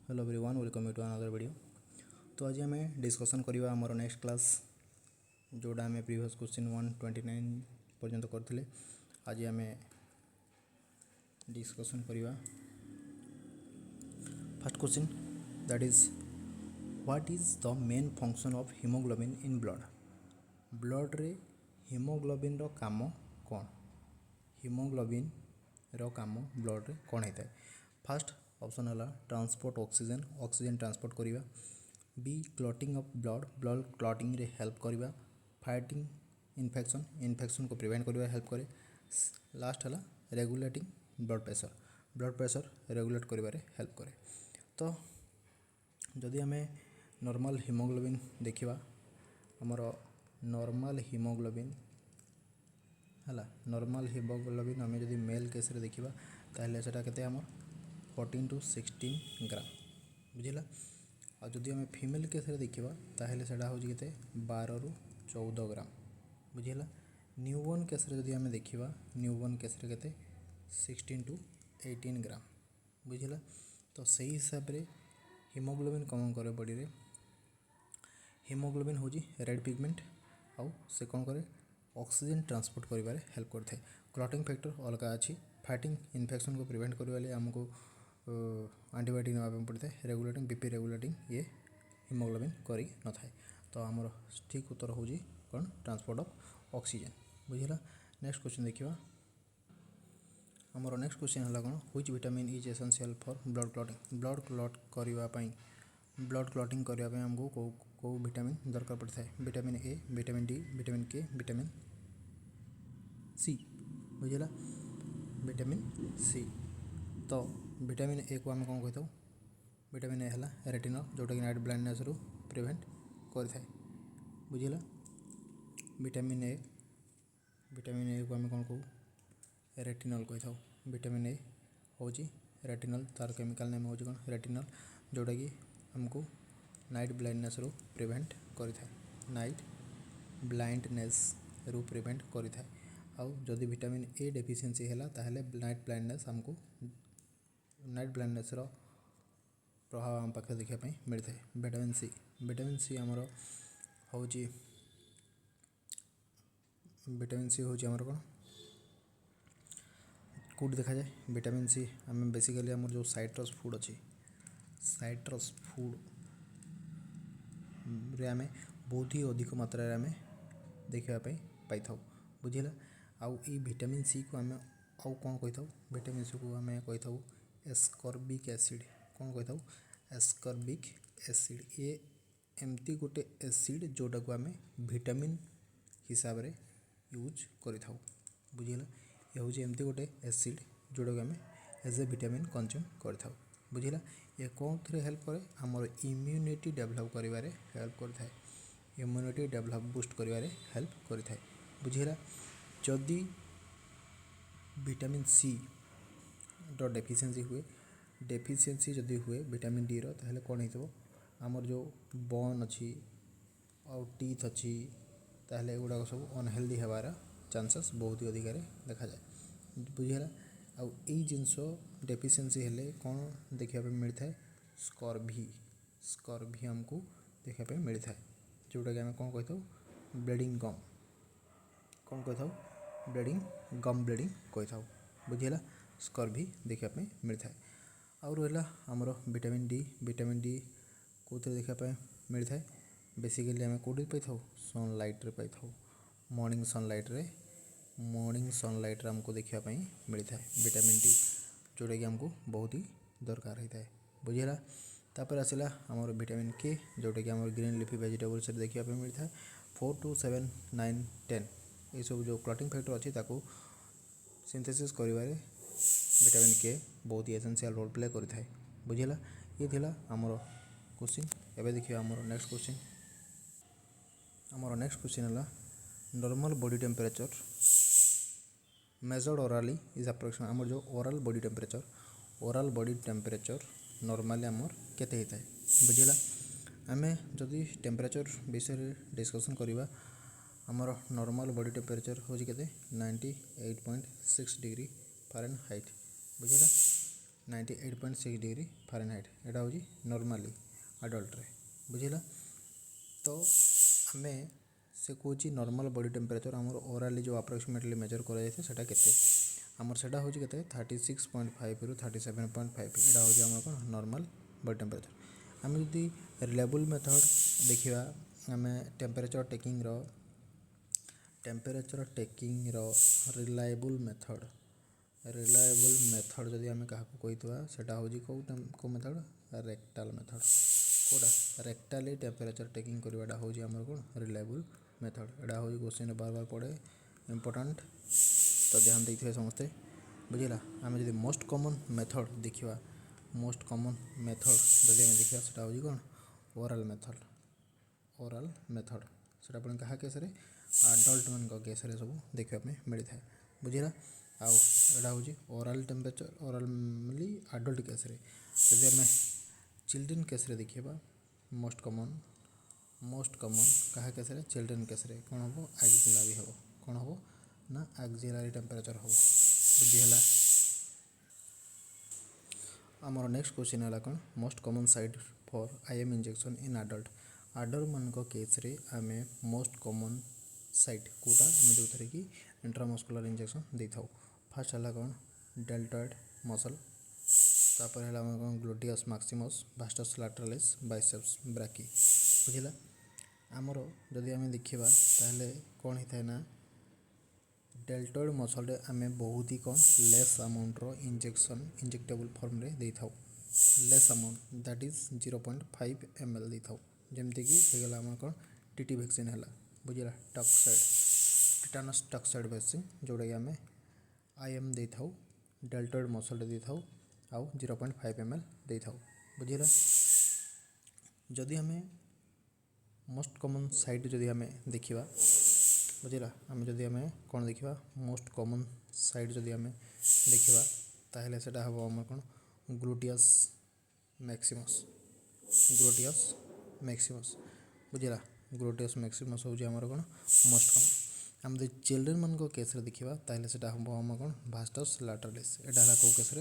Hello everyone, welcome to another video. तो आज आम डिस्कसन करवा आमर नेक्स्ट क्लास जोड़ा आम प्रीवियस क्वेश्चन 129 पर्यंत करते। आज आम डिस्कसन करवा first question, that is what is the main function of haemoglobin in blood. Blood रे हीमोग्लोबिन रो काम कौन? हीमोग्लोबिन रो काम ब्लड रे कौन होता है? फर्स्ट ऑप्शन है ट्रांसपोर्ट ऑक्सीजन, ऑक्सीजन ट्रांसपोर्ट करवा। B clotting of blood, blood clotting रे हेल्प करवा। फाइटिंग इन्फेक्शन, इन्फेक्शन को प्रिवेंट करवा हेल्प करे। लास्ट है regulating blood pressure, blood pressure regulate करिवारे हेल्प करे। तो जदि आम नॉर्मल हीमोग्लोबिन देखा, आमर नॉर्मल हीमोग्लोबिन है, नॉर्मल हीमोग्लोबिन आम जब मेल केस रे देखा ताहले सेटा केते आमर 14 to 16 ग्राम बुझिला। और जदि आम फीमेल केस रे देखा ताहले सेटा होची केते 12 ରୁ 14 ग्राम बुझिला। न्यूबॉर्न केस रे जदि आम देखा, न्यूबॉर्न केस रे केते 16 to 18 ग्राम बुझिला। तो सही हिसाब रे हीमोग्लोबिन कौन करे बॉडी रे? हीमोग्लोबिन होची रेड पिगमेंट आउ से कौन करे ऑक्सीजन ट्रांसपोर्ट करिवारे हेल्प करथे। क्लॉटिंग फैक्टर अलगा अच्छी, फाइटिंग इन्फेक्शन को प्रिवेंट करने आमको एंटीबायोटिक नापे पड़ता है। रेगुलेटिंग बीपी रेगुलेटिंग ये हीमोग्लोबिन करी न थाए। तो आमर ठीक उत्तर होची कौन? ट्रांसपोर्ट ऑफ ऑक्सीजन बुझिला। नेक्स्ट क्वेश्चन देखिए, आमर नेक्स्ट क्वेश्चन है कौन? Which vitamin is essential for blood clotting. Blood clot करने, ब्लड क्लॉटिंग करने आमको कौ विटामिन दरकार पड़ता है? Vitamin A, vitamin D, vitamin K, vitamin C बुझिला। Vitamin C. तो विटामिन ए को आम कौन कही? विटामिन ए है रेटिनल, जोटा कि नाइट ब्लाइंडनेस रू प्रिवेंट करें बुझिला। विटामिन ए को आम कौन कहू? रेटिनल कही था। विटामिन ए हूँ रेटिनल, तार केमिकल नेम हूँ कौन? रेटिनल, जोटा कि आमको नाइट ब्लाइंडनेस रू प्रिवेंट करें, नाइट ब्लाइंडनेस रू प्रिवेंट करें। आउ जदि विटामिन ए डेफिशिएंसी है ताहले नाइट ब्लाइंडनेस आमको, नाइट ब्लाइंडनेस रो प्रभाव आम पाखे देखा मिलता है। विटामिन सी, विटामिन सी आमर हूँ, विटामिन सी हूँ आमर कौन कौट देखा जाए? विटामिन सी आम बेसिकली आम जो साइट्रस फूड अच्छी, साइट्रस फूड रे आम बहुत ही अधिक मात्रा आम देखापी पाई था बुझिला। आउ ये विटामिन सी को आम आउ कौन कही था? विटामिन सी को आम कही था एस्कॉर्बिक एसिड। कौन कही था? Ascorbic acid. ये एमती गोटे एसिड जोटा को आम विटामिन हिसाब रे यूज करि थाउ बुझिला। ये हूँ एमती गोटे एसिड जोटा को आम एज ए विटामिन कंज्यूम करि थाउ बुझिला। ये कौन थे हेल्प करे? आमर इम्यूनिटी डेभलप करिवारे हेल्प करिथाए, इम्यूनिटी डेभलप बूस्ट करिवारे हेल्प करिथाए बुझिला। जदि विटामिन सी रो डेफिशिएंसी हुए, डेफिशिएंसी जदि हुए विटामिन डी रो, ताहले कौन हो? आमर जो बोन अच्छी और टीथ अच्छी, ताहले एगुड़ा सब अनहेल्दी होवार चांसेस बहुत ही अधिक देखा जाए बुझिला। आउ ई जिनस डेफिशिएंसी हेले कौन देखा मिलता है? स्कर्वी, स्कर्वी आमको देखा मिलता है, जोटा कि आम कौन कही था? ब्लीडिंग गम। कौन कही था? ब्लीडिंग गम, ब्लीडिंग कही था बुझिला। स्कर्वी देखा मिलता है। आउ रहा आमर विटामिन डी, विटामिन डी कौन देखा मिलता है? बेसिकली आम कौटी पाई था? सनलाइट रे पाई था, मॉर्निंग सनलाइट रे, मॉर्निंग सनलाइट रे आमको देखा मिलता है विटामिन डी, जोटा कि आमको बहुत ही दरकार होता है बुझिला। तापर आसला आमर विटामिन के, जोटा कि आमर ग्रीन लिफी वेजिटेबल्स देखा मिलता है। 4 to 7 9 10 ये सब जो क्लॉटिंग फैक्टर अच्छी ताको सिंथेसिस करिवारे विटामिन के बहुत ही एसेंशियल रोल प्ले करिथाए बुझिला। ये थिला आमर क्वेश्चन। एबे देखिए आमर नेक्स्ट क्वेश्चन। आमर नेक्स्ट क्वेश्चन है normal body temperature measured orally is approximate. आमर जो oral body temperature, oral body temperature normally आमर केते होता है बुझिला। आम जदि टेम्परेचर विषय डिस्कसन करवा, आमर नॉर्मल बॉडी टेम्परेचर हूँ केते 98.6 डिग्री फ़ारेनहाइट बुझिला। 98.6 डिग्री फारेनहाइट एटा हूँ नॉर्मली अडल्ट रे बुझिला। तो आमे से कौच नॉर्मल बॉडी टेम्परेचर आमर ओराली जो अप्रोक्सीमेटली मेजर करा केते आमर सेटा हूँ केते 36.5 रु 37.5 एटा हूँ आमर कौन नॉर्मल बॉडी टेम्परेचर। आम जदि रिलायबल मेथड देखा आम टेम्परेचर टेकिंग रिलायबल मेथड जदि आम क्या कहीथा सेटा हूँ कौ मेथड रेक्टाल मेथड कौटा रेक्टाली टेम्परेचर टेकिंग करवाटा हूँ आमर कौन रिलायबल मेथड। एटा हूँ क्वेश्चन बार बार पड़े इम्पोर्टाट तो ध्यान देते समस्ते बुझेगा। आम जब मोस्ट कॉमन मेथड देखा मोस्ट कॉमन मेथड जब आम देखा सेटा हूँ कौन ओराल मेथड सेटा पुणी क्या केस आडल्ट मान केस सब देखापी मिलता है बुझेगा। आउ एटा हूँ ओराल टेम्परेचर ओराली आडल्ट केस जब आम चिल्ड्रेन केस देखा मोस्ट कॉमन क्या केस चिल्ड्रेन केस कौन हम एक्सिलरी हम कौन हम ना एक्सिलरी टेम्परेचर हम बुझीगला। आमर नेक्स्ट क्वेश्चन है कौन most common site for IM injection in adult मान केस रे आम मोस्ट कॉमन साइट कौटा आम जो थे कि इंट्रामस्कुलर इंजेक्शन दे था। फास्ट है कौन डेल्टॉइड मसल तापर है कौन ग्लूटियस मैक्सिमस वास्टस लैटरालिस बाइसेप्स ब्राकी बुझिला। आमर जदि आम देखा ताहले कौन होता है ना डेल्टॉइड मसल आम बहुत ही कौन लेस अमाउंट रो इंजेक्टेबल फॉर्म रे दे था less amount that is 0.5 ml दे था जमती कि होगला आम कौन टीटी वैक्सीन है बुझला टक्साइड टिटानस टक्साइड वैक्सीन जोटा कि आम आईएम दे था डेल्टॉइड मसल दे था आउ 0.5 ml दे था बुझला। जदि आम मोस्ट कॉमन साइट जदि आम देखा बुझला आम जदि आम कौन देखा मोस्ट कॉमन साइट जदि आम देखा ताहले सेटा हम आम कौन ग्लूटियस मैक्सिमस बुझला ग्लूटियस मैक्सिमस हूँ आमर कौन मोस्ट कॉमन। आम जब चिल्ड्रेन मान केस देखा ताहले सेटा हम आम कौन वास्टस लैटरालिस एटा है कौ केस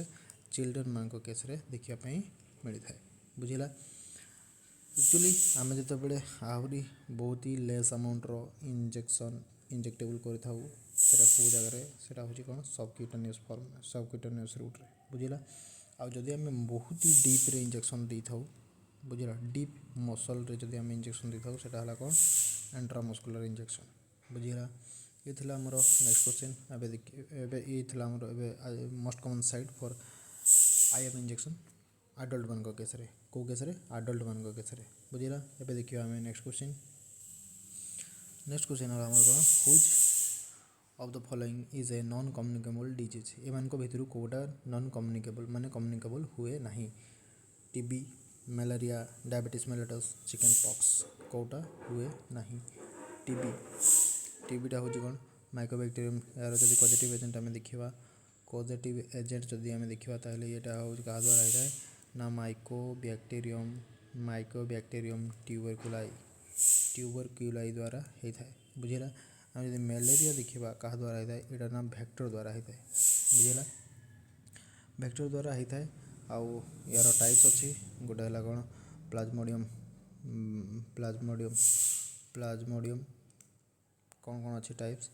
चिल्ड्रेन मान केस देखापी मिलता है बुझला। एक्चुअली आम जो आहरी बहुत ही लेस अमाउंट रो इंजेक्टेबल कर कौ जगह सेटा हूँ कौन सबक्यूटेनियस फॉर्म सबक्यूटेनियस रूट रे बुझला। आउ जदि आम बहुत ही डीप रे इंजेक्शन दे था बुझला डीप मसल रे जदि आम इंजेक्शन दे था सेटा है कौन इंट्रामस्कुलर इंजेक्शन बुझला। ये थी आमर नेक्स्ट क्वेश्चन ये थी आमर most common site for IM injection adult मान केस कौ केस आडल्ट मान केस बुझला। एबे देखिए आम नेक्स्ट क्वेश्चन है आमर कौन which of the following is a non communicable disease एमान भितर कौटा नॉन कम्युनिकेबल माने कम्युनिकेबल हुए नहीं TB malaria diabetes mellitus chicken pox कौटा हुए नहीं टीबीटा हूँ कौन माइकोबैक्टेरियम यार जब पॉजिटिव एजेंट आम देखा पॉजिटिव एजेंट जदि आम देखा ताहले ये हूँ क्या द्वारा होता है ना माइकोबैक्टेरियम ट्यूबरक्यूलाई द्वारा होता है बुझेगा। आम जब मलेरिया देखा क्या द्वारा होता है यहाँ ना भैक्टर द्वारा होता है बुझेगा भैक्टर द्वारा होता है। आउ यार टाइप्स अच्छी गोटे है कौन प्लाज्मोडियम कौन कौन अच्छी टाइप्स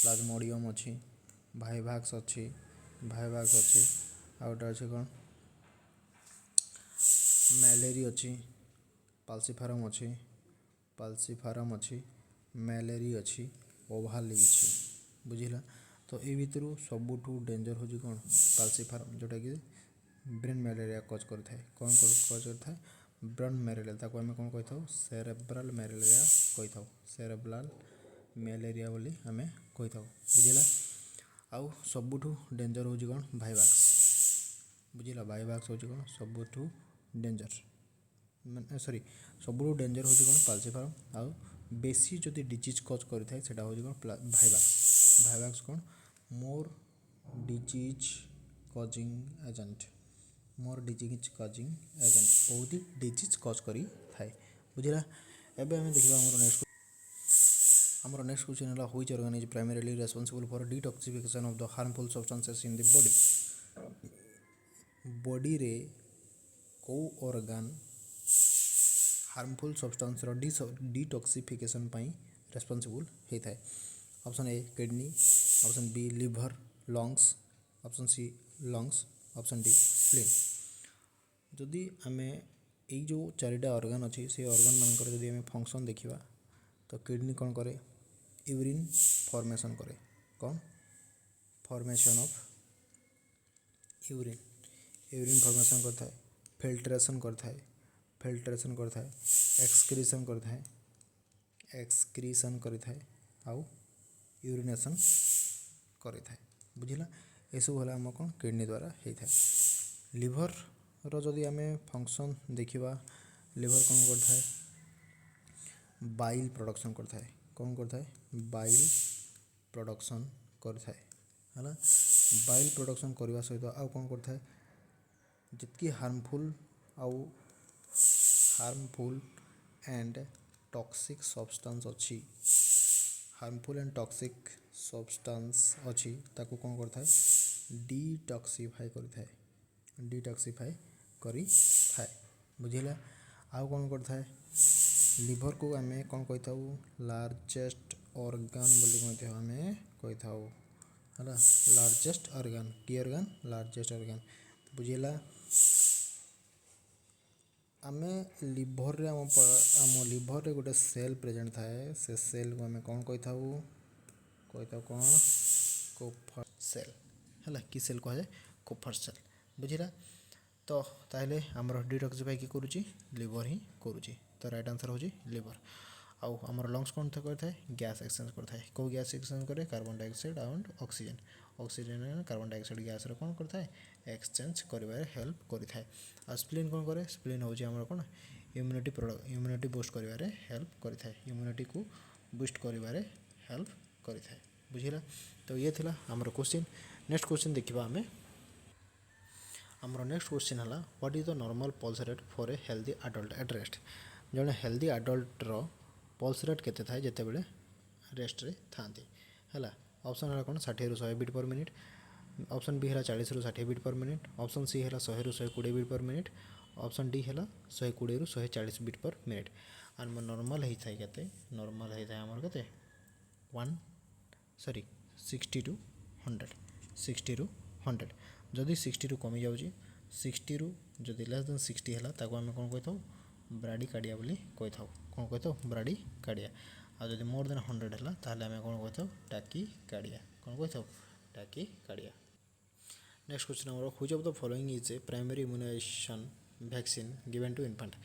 प्लाज्मोडियम अच्छी वाइवाक्स अच्छी आउ गोटे अच्छे कौन मैलेरी अच्छी पाल्सीफारम अच्छी मैलेरी अच्छी ओभाली अच्छी बुझला। तो ये भितर सबुठू डेंजर हूँ कौन पाल्सीफारम जोटा कि ब्रेन मैलेरिया कज करता है कौन कज करता है ब्रेन मैलेरिया ताको आम कौन कही था सेरेब्रल मैलेरिया कही था सेरेब्रल मैलेरिया बोली आम कही था बुझला। आउ सबुठू डेंजर हूँ कौन वाइवाक्स बुझला वाइवाक्स हूँ कौन सबुठू डेंजर सॉरी सबुठू डेंजर हूँ कौन पाल्सीफारम आउ बेसी जदि डिजीज कज करें सेटा हूँ कौन वाइवाक्स कौन मोर डिजीज कजिंग एजेंट बहुत ही डिजीज कज करी थाए बुझला। एबे आम देखा आमर नेक्स्ट क्वेश्चन है which organ is primarily responsible for detoxification of the harmful substances in the body body रे को organ harmful substance detoxification responsible होता है। Option A kidney, option B liver, lungs, option C lungs, option D spleen. जदि आम यही जो चारिटा organ अच्छी से ऑर्गन मानकर जदि आम फंक्शन देखा तो किडनी कौन करे, यूरिन फॉर्मेशन करे, कौन formation of urine, urine formation करता है, फिल्ट्रेशन करता है, फिल्ट्रेशन करता है, एक्सक्रीशन करता है, एक्सक्रीशन करता है, आउ यूरिनेशन करता है। बुझिला, एसबू है आम कौन किडनी द्वारा होता है। लिवर जदि आम फंक्शन देखा, लिवर कौन करता है, बाइल प्रोडक्शन करता है, कौन करता है, बाइल प्रोडक्शन करता है है। बाइल प्रोडक्शन करने सहित आउ कौन करता है, जितकी हार्मफुल एंड टॉक्सिक सब्सटेंस अच्छी, हार्मफुल एंड टॉक्सिक सब्सटेंस अच्छी ताको कौन करता है, डिटॉक्सिफाई करता है, डिटॉक्सिफाई करी थाए। बुझिला, आउ कौन करता है, लिवर को आम कौन कही था, लार्जेस्ट ऑर्गन बोली आम कही था है, लार्जेस्ट ऑर्गन, की ऑर्गन, लार्जेस्ट ऑर्गन। बुझिला, आम लिभर रे आम लिभर रे गोटे सेल प्रेजेंट थाए, से सेल को आम कौन कही था कौन कोफर सेल है, कि सेल कह जाए, कोफर सेल। बुझिला, तो ताहले आमर डिटॉक्सिफाई कि करुच्ची, लिवर ही करुच्ची। तो राइट आंसर हो लिवर। आउ आमर लंग्स कौन करता है, गैस एक्सचेंज करता है। कौ गैस एक्सचेंज करे, carbon dioxide and oxygen, oxygen and carbon dioxide gas कौन करता है, एक्सचेंज कर हेल्प करता है। आ स्प्लीन कौन करे, स्प्लीन हूँ आमर कौन इम्यूनिटी बूस्ट कर हेल्प करता है, इम्यूनिटी को बूस्ट कर हेल्प करता है। बुझिला, तो ये थिला आमर क्वेश्चन। नेक्स्ट क्वेश्चन देखा आम, आमर नेक्स्ट क्वेश्चन है, what is the normal pulse rate for a healthy adult at rest. जड़े हेल्दी एडल्टर पल्स रेट केते थाए जिते बड़े रेस्ट रे थांती है। ऑप्शन है कौन, 60 ରୁ 100 beat per minute, option B है 40 ରୁ 60 beat per minute, option C है 100 ରୁ 120 beat per minute, option D है 120 ରୁ 140 बीट पर मिनिट। आम नॉर्मल होता है केते, नॉर्मल होता है आमर केते 60 ରୁ 100, 60 ରୁ 100। जदि 60 ରୁ कमी जाऊँगी, 60 ରୁ जदि लेस देन 60 है ताको आम कौन कही था, ब्राडी कार्डिया बोली कही था, कौन कही था, ब्राडी कार्डिया। आ जदि मोर देन 100 है ताहले आम कौन कही था, टाकी कार्डिया, कौन कही था, टाकी कार्डिया। नेक्स्ट क्वेश्चन आमर, which of the following is a primary immunization vaccine given to infant.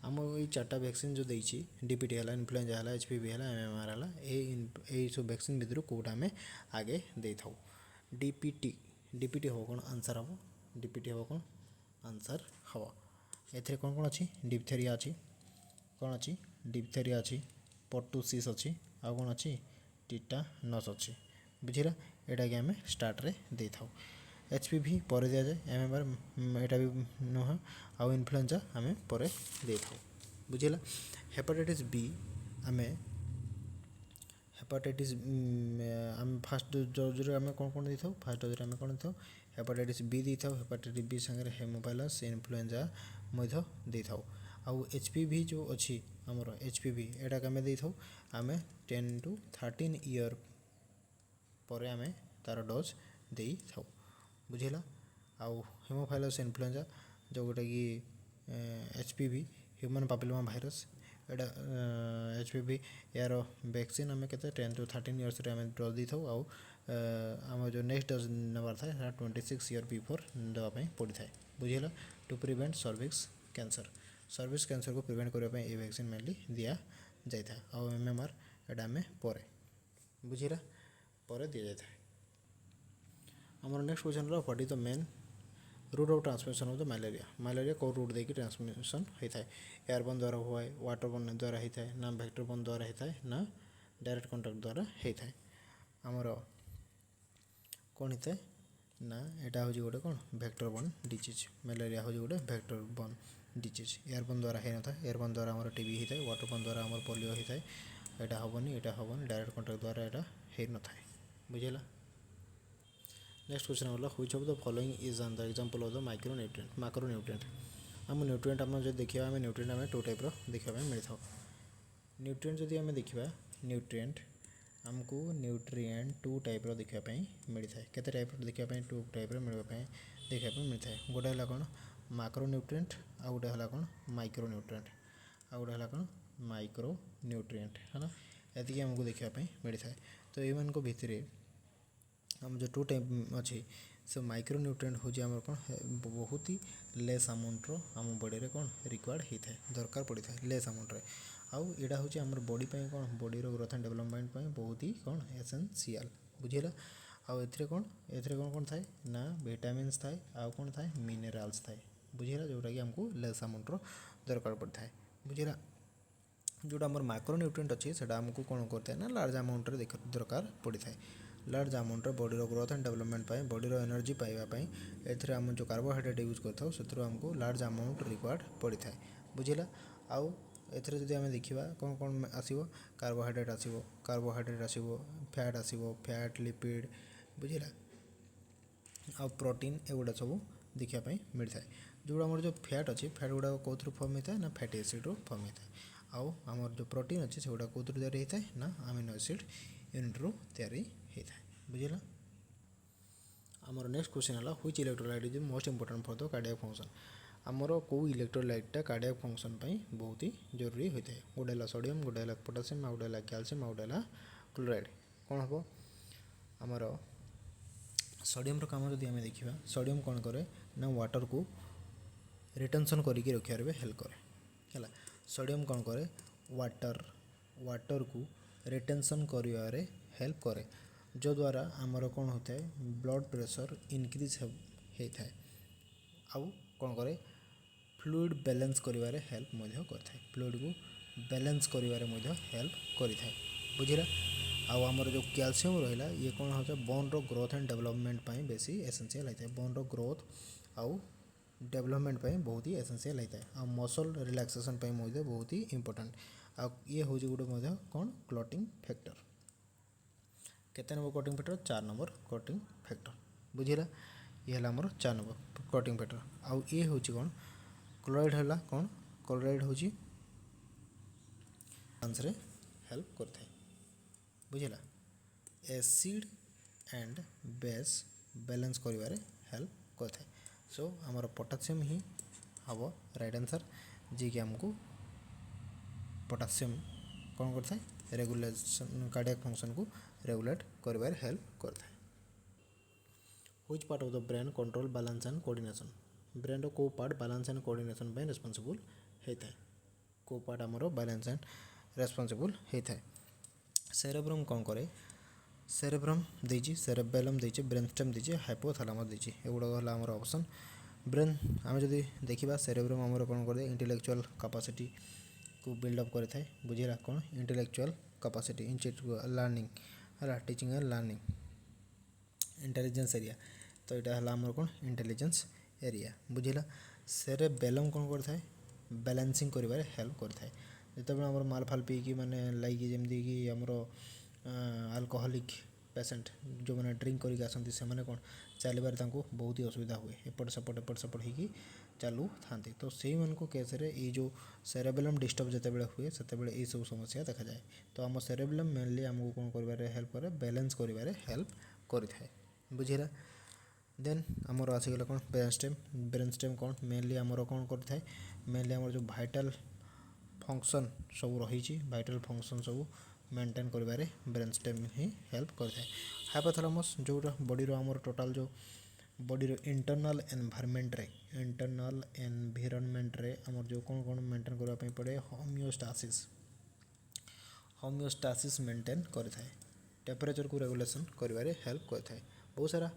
आम ये 4टा वैक्सीन जो देती, डीपीटी है, इन्फ्लुएंजा है, एचपीवी है, एमएमआर है, यही सब वैक्सीन भितर कौटा आम आगे दे था। डीपीटी, डीपीटी हम कौन आंसर हम, डीपीटी हम कौन आंसर हम। ए कौन कौन अच्छी, डिप्थेरिया अच्छी, कौन अच्छी, डिप्थेरिया अच्छी, पर्टुसिस अच्छी, आउ कौन अच्छी, टिटानस अच्छी। बुझिला, यहाँ कि आम स्टार्ट रे दे था। एचपीवी पर दि जाए, एमएमआर यहाँ भी नुह, आउ इन्फ्लुएंजा आम पर दे था। बुझिला, हेपाटाइटिस बी आम, हेपाटाइटिस आम फास्ट डोज आम कौन कौन दे था, फास्ट डोज आम कौन दे, हेपाटाइटिस बी दे था, हेपाटाइटिस बी सागर हेमोफाइलस इन्फ्लुएंजा दे था। आउ एचपीवी जो अच्छी आमर एचपीवी एटा आम दे था, आम 10 to 13 ईयर पर आम तार डोज दे था। बुझेगा, आउ हेमोफाइलस इन्फ्लुएंजा जो गोटे कि एचपीवी ह्यूमन पापिलोमा भाइरस, एटा एचपीवी यार वैक्सीन आम के 10 to 13 ईयर्स आम डोज दे था। आउ आम जो नेक्स्ट डोज नबार था 26 ईयर बिफोर देवाई पड़ी था। बुझेगा, to prevent cervix cancer, cervix cancer को प्रिवेंट करने ये वैक्सीन मेनली दिया जाता है। आउ एमएमआर एटा आम पर, बुझेगा, पर दि जाता है। आमर नेक्स्ट क्वेश्चन है, what is the main route of transmission of the malaria. Malaria कौ रूट देकी ट्रांसमिशन होता है, एयरबोर्न द्वारा हुआ है, वाटरबोर्न द्वारा होता है, ना वेक्टरबोर्न द्वारा होता है, ना डायरेक्ट कॉन्टैक्ट द्वारा होता है। आमर कौन होता है ना, यहाँ हूँ गोटे कौन वेक्टरबोर्न डिजीज, मलेरिया हूँ गोटे वेक्टरबोर्न डिजीज। एयरबोर्न द्वारा होता है, एयरबोर्न द्वारा आमर टीबी होता है, वाटरबोर्न द्वारा आमर पोलियो होता है, यहाँ हेनी, यहाँ हेनी, डायरेक्ट कॉन्टैक्ट द्वारा यहाँ हो न था। बुझेगा, नेक्स्ट क्वेश्चन होला which of the following is an the example of the micronutrient आम न्यूट्रिएंट आम जो देखा आम न्यूट्रिएंट आम टू टाइप देखा मिलता न्यूट्रिएंट जदि आम देखा न्यूट्रिएंट आमको न्यूट्रिएंट टू टाइप देखा मिलता है केते टाइप देखा टू टाइप देखा मिलता है गोटे है कौन मैक्रोन्यूट्रिएंट आ गोटे है कौन माइक्रोन्यूट्रिएंट आ गोटे है कौन माइक्रोन्यूट्रिएंट है ना ये आमको देखा मिलता है तो ये भितर आम जो टू टाइप अच्छी से माइक्रोन्यूट्रिएंट हूँ आम कौन बहुत ही लेस अमाउंट आम बॉडी रे कौन रिक्वायर्ड होता है दरकार पड़ी था लेस अमाउंट रे आउ यहाँ हूँ आम बॉडी कौन बॉडी ग्रोथ एंड डेवलपमेंट बहुत ही कौन एसेंशियल बुझेगा आउ कौन कौन थाए ना विटामिन्स थाए आउ कौन थाए मिनरल्स थाए बुझेगा जोटा कि आमको लेस अमाउंट दरकार पड़ता है बुझेगा जोटा आम माइक्रोन्यूट्रिएंट अच्छी से आमको कौन करता है ना लार्ज अमाउंट दरकार पड़ी था large amount body growth and development body energy पाइबापी एथिरे आम जो कार्बोहाइड्रेट यूज करता से आमको लार्ज अमाउंट रिक्वायर्ड पड़ी था बुझेगा आउ एथिरे जदि आम देखा कौन कौन आसो कार्बोहाइड्रेट आसो फैट लिपिड बुझेगा आउ प्रोटीन एगुड़ा सब देखापी मिलता है जो आम जो फैट अच्छी फैट गुड़ा कौन फर्म होता है ना फैटी एसिड फर्म होता है आउ आमर जो प्रोटीन अच्छे से कौन तैयारी होता है ना अमीनो एसिड यूनिट रू तैयारी होता है बुझेगा आमर नेक्स्ट क्वेश्चन है which electrolyte is most important for the cardiac function आमर कौ इलेक्ट्रोलाइटा कार्डियक फंक्शन बहुत ही जरूरी होता है गोटे है सोडियम गोटे है पोटासियम आ गोटे है कैल्शियम आ गोटे है क्लोराइड कौन हम आमर सोडियम काम जब आम देखा सोडियम कौन करे ना वाटर को रिटेंशन करके रखिए हेल्प करे है सोडियम कौन करे वाटर को रिटेंशन करिवारे हेल्प करे जो द्वारा आमर कौन होता है ब्लड प्रेशर इनक्रीज होता है आउ कौन करे फ्लूइड बैलेंस करिवारे हेल्प करता है फ्लूइड को बैलेंस करिवारे हेल्प करता है बुझेगा आउ आमर जो कैल्शियम रहा ये कौन होता है बोन रो ग्रोथ एंड डेवलपमेंट बेसी एसेंशियल होता है बोन रो ग्रोथ आउ डेवलपमेंट बहुत ही एसेंशियल होता है आ मसल रिलैक्सेशन बहुत ही इंपोर्टेंट आ ये हूँ गोटे कौन क्लॉटिंग फैक्टर केते number clotting factor 4 number clotting factor बुझेगा ये है आमर 4 नंबर क्लॉटिंग फैक्टर आउ ये हूँ कौन क्लोराइड है कौन क्लोराइड हूँ आंसर हेल्प करता है बुझेगा एसिड एंड बेस बैलेंस करिवारे हेल्प करता है सो आमर पोटासियम ही हम राइट आंसर जी कि आमको पोटासियम कौन करता है रेगुलेशन कार्डियक फंक्शन को रेगुलेट करिवारे हेल्प करता है which part of the brain control balance and coordination brain रो को पार्ट बैलेंस एंड कोऑर्डिनेशन पे रेस्पॉन्सिबल होता है को पार्ट आमर बैलेंस एंड रेस्पॉन्सिबल होता है सेरेब्रम कौन करे सेरेब्रम देजी सेरेबेलम देजी ब्रेनस्टेम देजी हाइपोथैलेमस देजी एगुड़ा है आमर ऑप्शन ब्रेन आम जब देखा सेरेब्रम आमर कौन कर इंटेलेक्चुअल कैपेसिटी को बिल्डअप करता है बुझेगा कौन इंटेलेक्चुअल कैपेसिटी लर्निंग है teaching and learning intelligence area तो यहाँ है आमर कौन इंटेलिजेंस एरिया बुझेगा सेरेबेलम कौन करता है बैलेंसिंग करिवारे हेल्प करता है जिते आम माल फाल पीकी मैंने लाइक जमीक कि आमर अल्कोहलिक पेसेंट जो मैंने ड्रिंक करके आसती से मैंने कौन चलबार बहुत ही असुविधा हुए एपट सेपट होगी चालू था तो से केस ये जो सेरेबेलम डिस्टर्ब जिते हुए से ये सब समस्या देखा जाए तो आम सेरेबेलम मेनली आमको कौन कर हेल्प करे बैलेंस कर हेल्प करता है बुझेगा देन आमर आसीगला कौन ब्रेनस्टेम कौन मेनली आमर कौन करता है मेनली आमर जो भाइटाल फंक्शन सब रही भाइटाल फंक्शन सब मेंटेन करिवारे ब्रेनस्टेम ही हेल्प करता है हाइपोथैलेमस जो बॉडी रो आमर टोटाल जो बॉडी रो इंटरनल एनवायरनमेंट रे आमर जो कौन कौन मेंटेन करने पड़े होमियोस्टासिस मेंटेन करता है टेम्परेचर को रेगुलेशन करिवारे हेल्प करता है बहुत सारा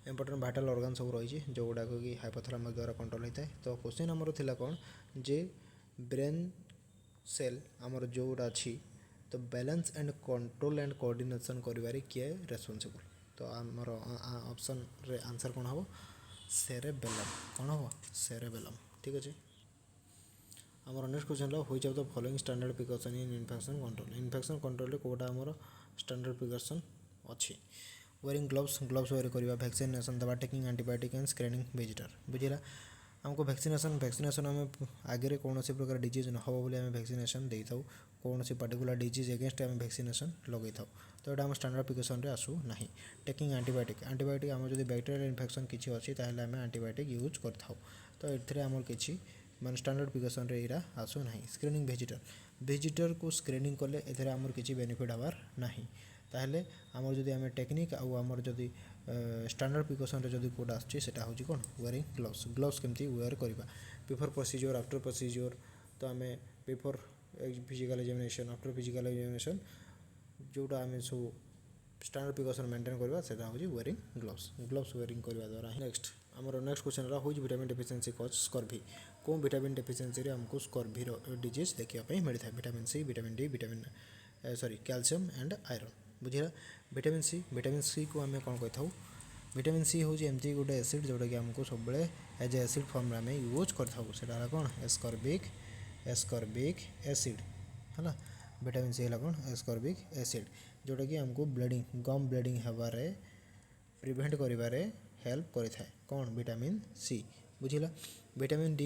इंपोर्टेंट भाइटाल ऑर्गन सब रही जो गुड़ाक कि हाइपोथैलेमस द्वारा कंट्रोल होता है तो क्वेश्चन आमर थिला कौन जे ब्रेन सेल आमर जोड़ा अच्छी तो balance and control and coordination करिवारे किए रेस्पॉन्सिबल तो आमर ऑप्शन रे आंसर कौन हम सेरेबेलम कौन हम सेरेबेलम ठीक अच्छे आमर नेक्स्ट क्वेश्चन है which of the following standard precaution in infection control कौटा आमर स्टैंडर्ड प्रिकॉशन अच्छी वेयरिंग ग्लोव्स वेयर करवा वैक्सीनेशन दवा taking antibiotic and screening visitor बुझिला आमको वैक्सीनेशन आम आगे कौन प्रकार डिजीज न हो बोली आम वैक्सीनेशन दे था कौन पर्टिकुलर डिजीज एगेंस्ट आम वैक्सीनेशन लगे था तो यहाँ आम स्टैंडर्ड प्रिकॉशन रे आसू ना टेकिंग एंटीबायोटिक आम जो बैक्टेरियल इन्फेक्शन किसी अच्छी ताहले आम एंटीबायोटिक यूज कर तो ये आम किसी मान स्टैंडर्ड प्रिकॉशन रे इरा आसू ना स्क्रीनिंग विजिटर को स्क्रीनिंग कले एथेर आमर किसी बेनिफिट हबार नाही ताहले आमर जदि आम टेक्निक आउ आमर जदि स्टैंडर्ड प्रिकॉशन रे जदि कोड आछी सेटा होची कोन वेयरिंग ग्लोव्स केमती वेयर करबा बिफोर प्रोसीजर आफ्टर प्रोसीजर तो आम before physical examination after physical examination जोटा आम सब स्टैंडर्ड प्रिकॉशन मेंटेन करबा सेटा होची वेयरिंग ग्लोव्स वेयरिंग करबा द्वारा नेक्स्ट आमर नेक्स्ट क्वेश्चन रा होची विटामिन डेफिशिएंसी कॉज स्कर्वी को विटामिन डेफिशिएंसी रे हमको स्कर्वी रो डिजीज देखिया पई मिलता है vitamin C vitamin D vitamin calcium and iron बुझिला विटामिन सी को आम कौन कही था विटामिन सी हूँ एमती गोटे एसिड जोटा कि आमको सब एज एसिड फॉर्म आम यूज कर कौन एस्कॉर्बिक एसिड है विटामिन सी है कौन एस्कॉर्बिक एसिड जोटा कि आमको ब्लीडिंग गम ब्लीडिंग हबारे प्रिवेंट करिबारे हेल्प करिथाए कौन विटामिन सी बुझिला विटामिन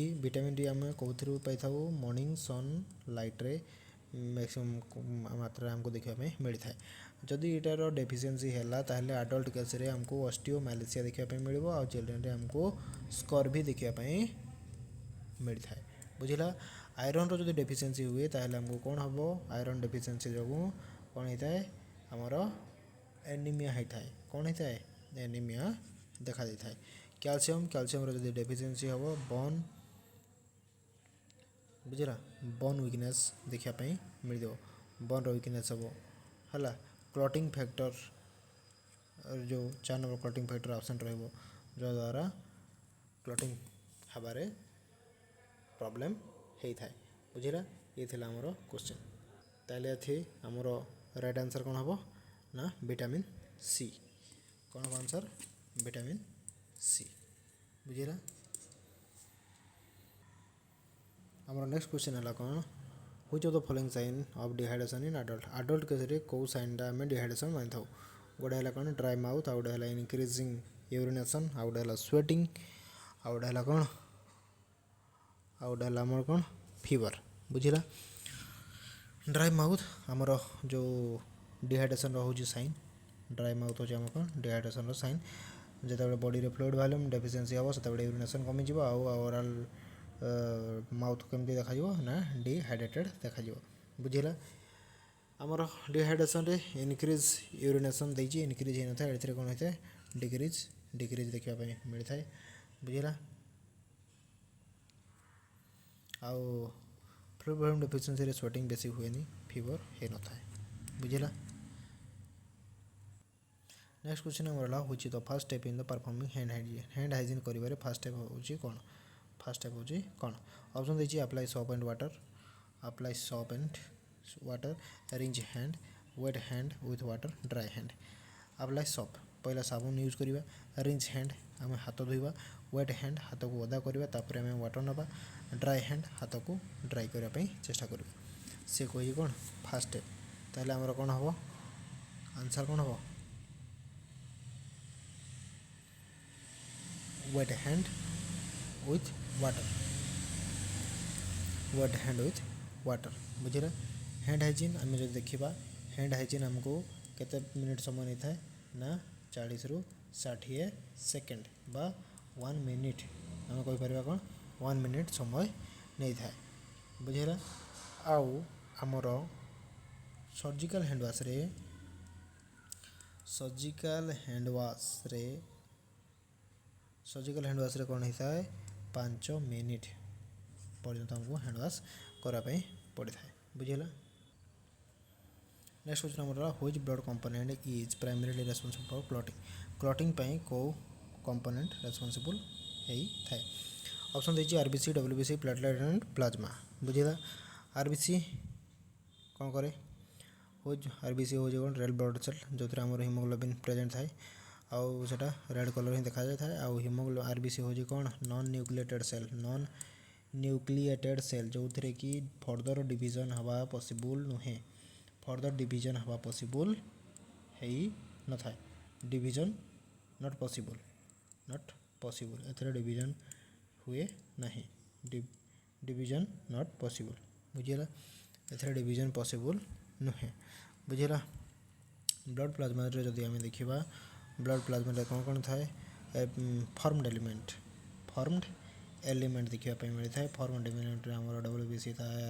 डी आम कौथरू पाई था मॉर्निंग सन लाइट रे मैक्सिमम मात्रा हमको देखा मिलता है जदि यार डेफिशिएंसी है ताहले अडल्ट केस रे हमको ऑस्टियोमैलेशिया देखा मिलो आ चिल्ड्रेन रे हमको स्कर्वी देखा मिलता है बुझिला आयरन रो जो डेफिशिएंसी हुए ताहले हमको कौन हम आयरन डेफिशिएंसी जो कौन होता है आमर एनीमिया होता है कौन होता है एनीमिया देखा देता है कैल्शियम रो जो डेफिशिएंसी हम बोन बुझला बोन वीकनेस देखा मिल जाव बोन वीकनेस हम है क्लॉटिंग फैक्टर जो 4 नंबर क्लॉटिंग फैक्टर आबसेंट रहिबो जो द्वारा क्लॉटिंग हबारे प्रॉब्लम होता है बुझला ये थिला हमरो क्वेश्चन ताले थी हमरो राइट आंसर कौन हम ना विटामिन सी कौन हम आंसर विटामिन सी बुझला हमारा नेक्स्ट क्वेश्चन है कौन which of the following sign of dehydration in adult case कौ साइनटा आम डिहाइड्रेशन मानी था गोटे है कौन ड्राई माउथ आउ गोटे है इनक्रीजिंग यूरिनेशन आउ गोटे है स्वेटिंग आउ गोटे है कौन आउ गोटे है आमर कौन फीवर बुझला ड्राई माउथ आमर जो डिहाइड्रेशन हो साइन ड्राई माउथ हो कौन डिहाइड्रेशन साइन जिते बॉडी रे फ्लूइड वॉल्यूम डेफिशिएंसी हम से यूरिनेशन कमिज ओवरऑल माउथ केमती देखा ना डिहाइड्रेटेड देखा बुझला आमर डिहाइड्रेशन रे इनक्रीज यूरिनेशन देजी इनक्रीज होता है ये कौन होता है डिक्रीज देखा मिलता है बुझला आउ फ्लूइड वॉल्यूम डेफिशिएंसी रे स्वेटिंग बेसी हुए फीवर हो न था बुझला नेक्स्ट क्वेश्चन हमारा which the first step in the performing hand hygiene करिबारे फर्स्ट स्टेप होची कौन फर्स्ट स्टेप होची कौन ऑप्शन देखिए apply soap and water arrange hand wet hand with water dry hand apply soap पहला साबुन यूज करिबा अरेंज हैंड आम हाथ धोइबा वेट हैंड हाथ को ओदा करिबा तापर आम वाटर नबा ड्राई हैंड हाथ को ड्राई करबा पई चेष्टा करिबा से कहि कौन फर्स्ट स्टेप ताहले हमर कौन हबो आंसर कौन हबो वेट हैंड विथ वाटर बुझे हैंड हाइजीन आम जो देखा हैंड हाइजीन आमको केते मिनिट समय नहीं था ना 40 रु 60 सेकेंड बा 1 मिनिट आम कहीपर कौन 1 मिनिट समय नहीं था बुझेगा आउ आमर सर्जिकल हैंड वाश रे कौन होता है 5 मिनिट पर्यंत हमको हैंड वाश कराई पड़ता है बुझेगा नेक्स्ट क्वेश्चन हमारा which blood component is primarily responsible for clotting पाई को कंपोनेंट रेस्पॉन्सिबल है ऑप्शन देखिए RBC WBC platelet and plasma बुझेगा आरबीसी कौन करे आरबीसी हो कौन रेड ब्लड सेल जो आम हिमोग्लोबिन प्रेजेंट थाए आउ सेटा रेड कलर ही देखा जाए था आउ हिमोग्लोबिन आरबीसी हो कौन नॉन न्यूक्लिएटेड सेल जो थे कि फर्दर डिवीजन हवा पॉसिबल नुहे फर्दर डिवीजन हवा पॉसिबल है न था division not possible, not possible एथरे डिविजन हुए नहीं, डिविजन नॉट पॉसिबल बुझीला, एथरे डिविजन पॉसिबल नुहे बुझीला। ब्लड प्लाज्मा रे जदि आम देखा ब्लड प्लाज्मा रे कौन कौन थाए फॉर्मड एलिमेंट देखा मिलता है। फॉर्मड एलिमेंट आमर डब्ल्यूबीसी थाए,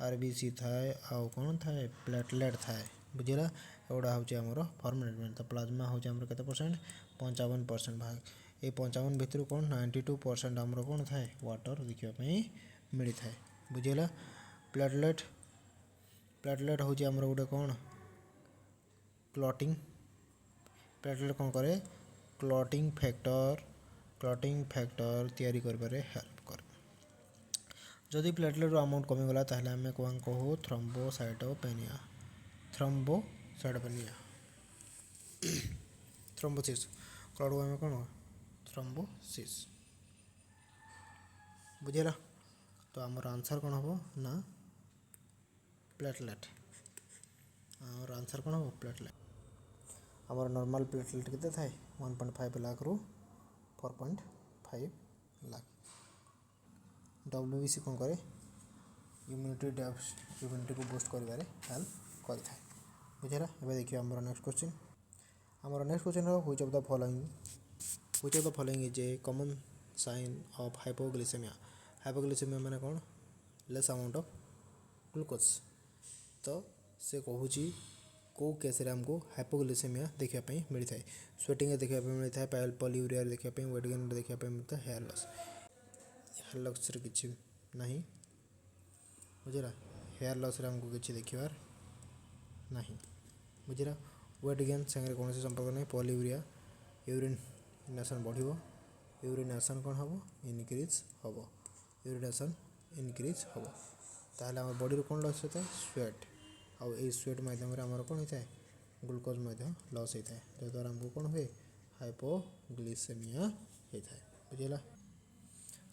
आरबीसी थाए आउ कौन थाए प्लेटलेट थाए बुझीला, एगुड़ा हूँ आमर फॉर्मड एलिमेंट। तो प्लाज्मा हूँ आमर केते परसेंट 55% भाग, ये 55 भितर कौन 92% आमर कौन थाए वाटर देखा मिलता है बुझीला। प्लेटलेट प्लेटलेट हूँ आमर गोटे कौन क्लॉटिंग, प्लेटलेट कौन करे क्लॉटिंग फैक्टर तैयारी करिबारे हेल्प करे। जदि प्लेटलेट अमाउंट कमिगला ताहले आमे कौन कहू थ्रोम्बोसाइटोपेनिया, थ्रोम्बोसिस क्लॉट को आमे कौन थ्रोम्बोसिस बुझेला। तो आमर आंसर कौन हम ना प्लेटलेट, आमर आंसर कौन हम प्लेटलेट। आमर नॉर्मल प्लेटलेट केते थाए 1.5 लाख रु 4.5 लाख। डब्ल्यूबीसी कौन करे इम्यूनिटी को बूस्ट करिबारे हेल्प करिथाए बुझेला। एबे देखियो आमर नेक्स्ट क्वेश्चन, आमर नेक्स्ट क्वेश्चन है which of the following is a common sign of hypoglycaemia. Hypoglycaemia माने कौन लेस अमाउंट ऑफ ग्लूकोज। तो से कहूँ को केस आमको हाइपोग्लिसेमिया देखा मिलता है, स्वेटिंग देखा मिलता है, पॉलीयूरिया देखा, वेट गेन देखा मिलता है, हेयर लॉस रे किछि नहीं बुझेला, हेयर लॉस रे हमको किछि देखिबार नहीं बुझेला। वेट गेन संगे कौन संपर्क नहीं, पॉलीयूरिया यूरिनेशन बढ़िबो, यूरिनेशन कौन हम इनक्रीज हम, यूरिनेशन इनक्रीज हम ताहले आम बॉडी कौन लॉस होता है स्वेट, आउ ए स्वेट माध्यम आमर कौन होता है ग्लूकोज लॉस होता है, जद्वारा आमको कौन हुए हाइपोग्लिसेमिया होता है बुझेला।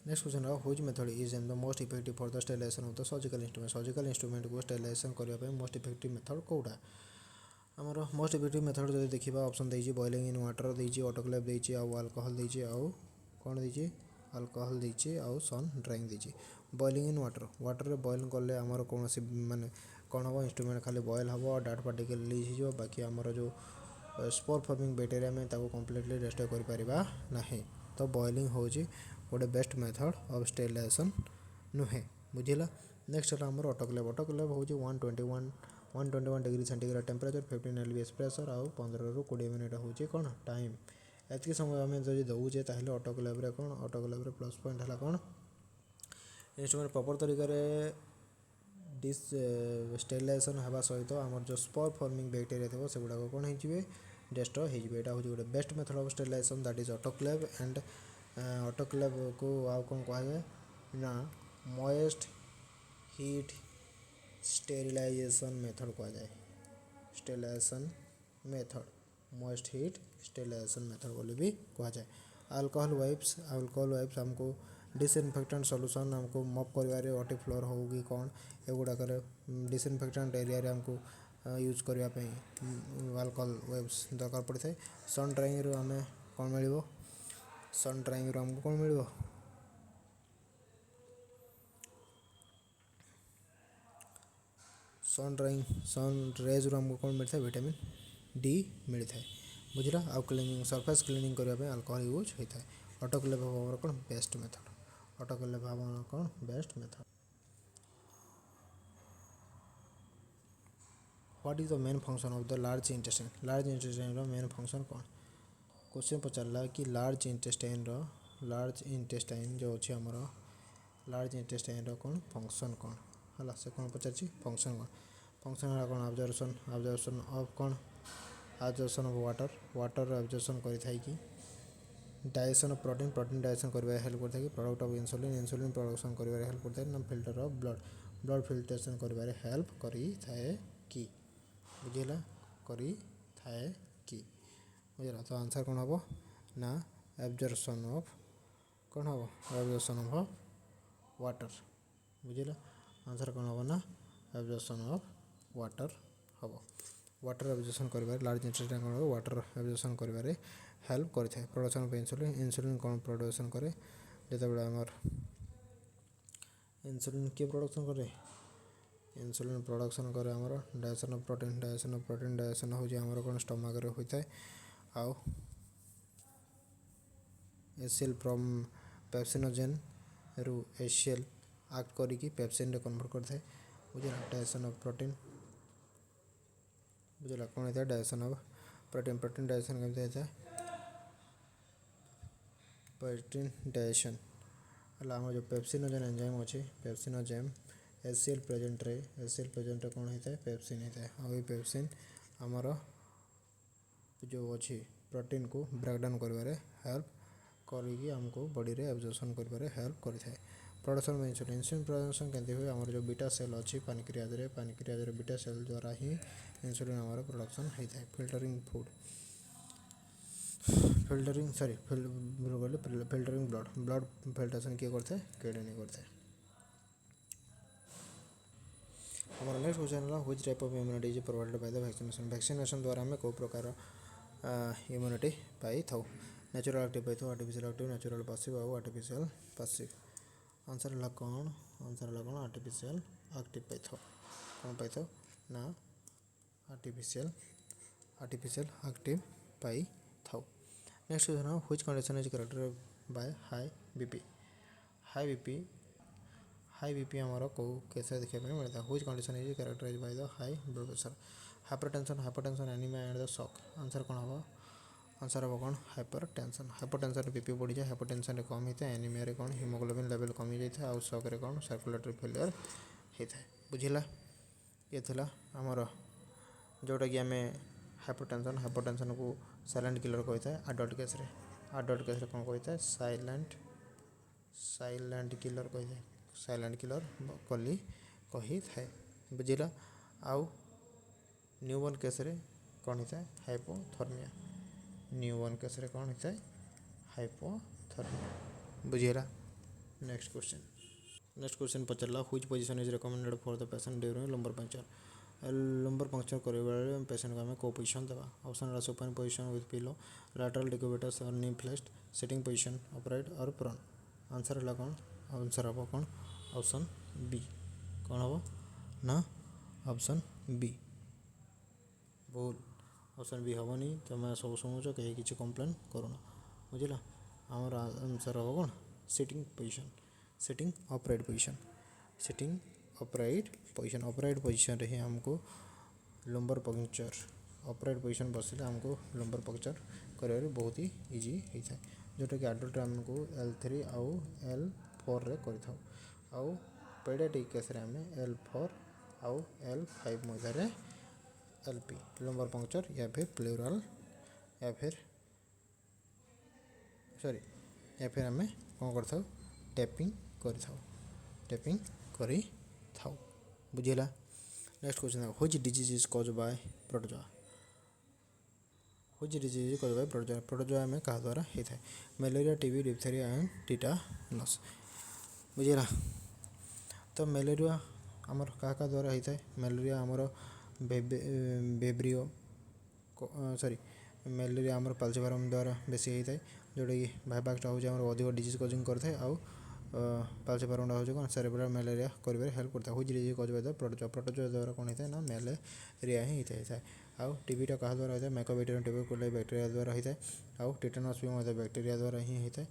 नेक्स्ट क्वेश्चन है which method is the most effective for the sterilisation of the surgical instrument. Surgical instrument को स्टेरिलाइजेशन करने मोस्ट इफेक्टिव मेथड कौटा। आमर मोस्ट इफेक्टिव मेथड जो देखा ऑप्शन देछि बॉइलिंग इन वाटर देछि, ऑटोक्लेव देछि, आउ अल्कोहल देछि, आउ कौन देछि अल्कोहल देछि, आउ सन ड्राइंग देछि। बॉइलिंग इन वाटर रे बॉइल कले आमर कौन माने कौन हम इंस्ट्रूमेंट खाली बॉयल हम डाट पार्टिकल रिलीज हो, बाकी आमर जो स्पोर फॉर्मिंग बैक्टेरिया में ताको कंप्लीटली डिस्ट्रॉय कर पारिबा नहीं। तो बॉइलिंग होछि गोटे बेस्ट मेथड ऑफ स्टेरिलाइजेशन नुहे बुझिला। नेक्स्ट है आमर ऑटोक्लेव। ऑटोक्लेव होछि 121 degree centigrade temperature, 15 LBS pressure आउ 15 ରୁ 20 मिनट होछि कौन टाइम। एतकी समय आम जब दौचे ताहले ऑटोक्लेव रे कौन ऑटोक्लेव रे प्लस पॉइंट है कौन इंस्ट्रूमेंट प्रॉपर तरीका डिस स्टेरिलाइजेशन होगा सहित आमर जो स्पोर फॉर्मिंग बैक्टेरिया थे से गुड़ाक कौन हो डिस्ट्रॉय हो। यहाँ हूँ गोटे best method of sterilisation that is autoclave and autoclave को आउ कौन कहुए ना मॉइस्ट हीट स्टेरिलाइजेशन मेथड कहुए, sterilisation method moist heat sterilisation method बोली भी कहुए। अल्कोहल वाइप्स हमको डिसइनफेक्टेंट सॉल्यूशन हमको मॉप करिवारे वाटर फ्लोर हो कि कौन एगुड़ाक डिसइनफेक्टेंट एरिया हमको यूज करने अल्कोहल वाइप्स दरकार पड़ता है। सन ड्राइंग रू आम कौन मिल, सन ड्राइंग रू हमको कौन मिल सन रेज रू हमको कौन मिलता है विटामिन डी मिलता है बुझला। आउ क्लीनिंग सरफेस क्लीनिंग करने अल्कोहल यूज होता है। ऑटोक्लेव हम कौन बेस्ट मेथड, ऑटोक्लेव हम कौन best method. What is the main function of the large intestine. Large intestine रो मेन फंक्शन कौन क्वेश्चन पचारा कि लार्ज इंटेस्टाइन जो अच्छे आमर लार्ज इंटेस्टाइन रो कौन फंक्शन कौन है से कौन पचार फंक्शन कौन, फंक्शन है कौन ऑब्जर्वेशन ऑफ कौन ऑब्जर्वेशन ऑफ वाटर ऑब्जर्वेशन करें कि डाइजेशन ऑफ प्रोटीन डाइजेशन कर हेल्प करता है कि प्रोडक्ट ऑफ इंसुलिन प्रोडक्शन कर हेल्प करता है ना फिल्टर ऑफ ब्लड फिल्ट्रेशन कर हेल्प करें कि बुझेला करी थाए कि बुझेला। तो आंसर कौन हम ना एब्जॉर्प्शन ऑफ कौन हम एब्जॉर्प्शन ऑफ वाटर बुझेला। आंसर कौन हम ना एब्जॉर्प्शन ऑफ वाटर हम। वाटर एब्जॉर्प्शन करिबारे लार्ज इंटेस्टाइन कौन वाटर एब्जॉर्प्शन करिबारे हेल्प करिଥାଏ प्रोडक्शन ऑफ इंसुलिन इंसुलिन कौन प्रोडक्शन करे जेतेबेले हमर इंसुलिन के प्रोडक्शन करे इंसुलिन प्रोडक्शन करे हमर डाइजेशन ऑफ प्रोटीन डाइजेशन हो जे हमर कौन स्टमक रे होइଥାଏ आउ एसीएल फ्रॉम पेप्सिनोजेन रु एसीएल एक्ट करिकी पेप्सिन रे कन्वर्ट करଥାଏ बुझे डाइजेशन ऑफ प्रोटीन बुझला कौन होता है डाइजेशन ऑफ प्रोटीन डाइजेशन केमती होता है प्रोटीन डाइजेशन हला हम जो पेप्सिनोजेन एंजाइम अच्छे पेप्सिनोजेन एसीएल प्रेजेंट रे कौन होता है पेप्सिन होता है और ये पेप्सिन आमर जो अच्छी प्रोटीन को ब्रेकडाउन करिबारे हेल्प करिकी हमको बॉडी रे एब्जॉर्प्शन करिबारे हेल्प करिଥାଏ प्रोडक्शन में इंसुलिन प्रोडक्शन केमती हुए हमर जो बीटा सेल अच्छी पानक्रियाज रे बीटा सेल द्वारा ही इंसुलिन हमारा प्रोडक्शन होता है filtering food filtering blood filtration किए करते हैं किडनी करते हैं हमारा नेक्स्ट क्वेश्चन है which type of immunity is provided by the vaccination द्वारा हमें को प्रकार इम्यूनिटी पाई था नेचुरल एक्टिव पाई था आर्टिफिशियल एक्टिव नेचुरल पैसिव और आर्टिफिशियल पैसिव आंसर है कौन आर्टिफिशियल एक्टिव पाई था कौन पाई था ना आर्टिफिशियल एक्टिव पाई था नेक्स्ट क्वेश्चन है which condition is character by high BP हमारा को कैसे देखने को मिलता है which condition is characterise by the high blood pressure hypertension anaemia and the shock answer कौन हम आंसर हम कौन हाइपरटेंशन बीपी बढ़ी जाए हाइपरटेंशन कम होता है एनीमिया रे कौन हिमोग्लोबिन लेवल कमी जाए और शॉक रे कौन सर्कुलेटरी फेलियर होता है बुझिला ये थिला हमर जोटा कि आम हाइपरटेंशन को साइलेंट किलर कही था अडल्ट केस रे कौन कही था साइलेंट किलर कही था साइलेंट किलर कली कही था बुझिला आउ न्यूबॉर्न केस रे कौन होता है हाइपोथर्मिया न्यूबॉर्न केस रे कौन होता है हाइपोथर्मिया बुझिला नेक्स्ट क्वेश्चन पचारा which position is recommended for the patient during lumbar puncture कर पेशेंट को आम को पोजिशन देवा ऑप्शन है supine position with pillow lateral decubitus or knee flexed sitting position upright or prone answer है कौन आंसर हम कौन ऑप्शन बी कौन हम ना ऑप्शन बी भूल ऑप्शन बी हेनी तुम सब शुणुच कहीं किसी कम्प्लेन करूना बुझला आमर आंसर हम कौन सिटिंग अपराइट पोजिशन रे ही हमको लंबर पंक्चर अपराइट पोजिशन बसिले हमको लंबर पंक्चर कर बहुत ही इजी होता है जोटा कि एडल्ट आमको L3 आउ L4 रे कर आउ पेडियाट्रिक केस रे आम L4 आउ L5 मध्य LP लंबर पंक्चर या फिर प्लूराल या फिर आम कौन कर टैपिंग कर बुझेगा नेक्स्ट क्वेश्चन है which disease is caused by protozoa protozoa में क्या द्वारा होता है malaria TB diphtheria and tetanus बुझेगा तो मलेरिया आमर क्या द्वारा होता है मलेरिया आमर बेब्रियो मलेरिया आमर पाल्सीफारम द्वारा बेसी होता है जोटा कि भाइबाक्टा हूँ अधिक डिजीज कजिंग करता आउ पाल्सीफारमटा हूँ कौन सेरेब्रल मलेरिया कर हेल्प करता है व्हिच डिजीज कज बाय द प्रोटोजोआ द्वारा कौन होता है ना मलेरिया ही होता है आउ टीबीटा क्या द्वारा होता है माइकोबैक्टीरियम ट्यूबरकुलोसिस बैक्टीरिया द्वारा होता है आउ टिटानस भी बैक्टीरिया द्वारा ही होता है